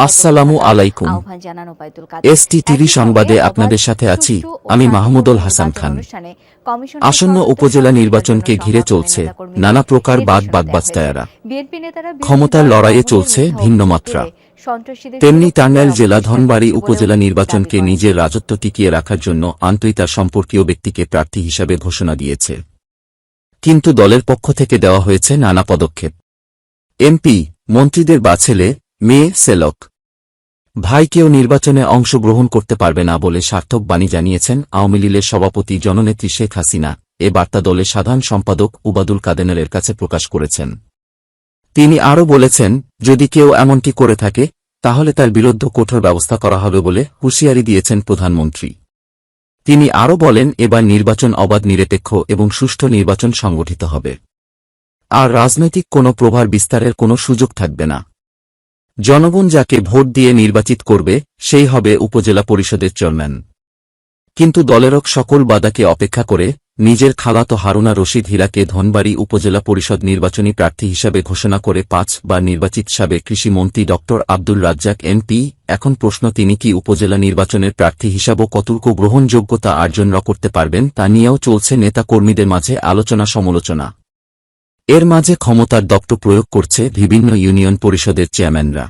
আসসালামু আলাইকুম। ST TV সংবাদে আপনাদের সাথে আছি আমি মাহমুদুল হাসান খান। আসন্ন উপজেলা নির্বাচনকে ঘিরে চলছে নানা প্রকার বাগবাস্তায়ারা। ক্ষমতার লড়াইয়ে চলছে ভিন্ন মাত্রা। তেমনি টাঙ্গাইল জেলা ধনবাড়ী উপজেলা নির্বাচনকে নিজের রাজত্ব টিকিয়ে রাখার জন্য আন্তরিতার সম্পর্কীয় ব্যক্তিকে প্রার্থী হিসাবে ঘোষণা দিয়েছে। কিন্তু দলের পক্ষ থেকে দেওয়া হয়েছে নানা পদক্ষেপ। এমপি, মন্ত্রীদের বা ছেলে, মেয়ে, সেলক ভাই কেউ নির্বাচনে অংশগ্রহণ করতে পারবে না বলে সার্থক বাণী জানিয়েছেন আওয়ামী লীগের সভাপতি জননেত্রী শেখ হাসিনা। এ বার্তা দলের সাধারণ সম্পাদক উবাদুল কাদেরের কাছে প্রকাশ করেছেন। তিনি আরও বলেছেন, যদি কেউ এমনটি করে থাকে তাহলে তার বিরুদ্ধে কঠোর ব্যবস্থা করা হবে বলে হুঁশিয়ারি দিয়েছেন প্রধানমন্ত্রী। তিনি আরও বলেন, এবার নির্বাচন অবাধ, নিরপেক্ষ এবং সুষ্ঠু নির্বাচন সংগঠিত হবে। আর রাজনৈতিক কোনো প্রভাব বিস্তারের কোনো সুযোগ থাকবে না। জনগণ যাকে ভোট দিয়ে নির্বাচিত করবে সেই হবে উপজেলা পরিষদের চেয়ারম্যান। কিন্তু দলেরক সকল বাধাকে অপেক্ষা করে নিজের খালাতো হারুনা রশিদ হীরাকে ধনবাড়ী উপজেলা পরিষদ নির্বাচনী প্রার্থী হিসাবে ঘোষণা করে 5 বার নির্বাচিত সাবেক কৃষিমন্ত্রী ড আব্দুল রাজ্জাক এমপি। এখন প্রশ্ন, তিনি কি উপজেলা নির্বাচনের প্রার্থী হিসাবেও কতটুকু গ্রহণযোগ্যতা অর্জন করতে পারবেন তা নিয়েও চলছে নেতা কর্মীদের মাঝে আলোচনা সমালোচনা। এর মাঝে ক্ষমতার দপ্তর প্রয়োগ করছে বিভিন্ন ইউনিয়ন পরিষদের চেয়ারম্যানরা।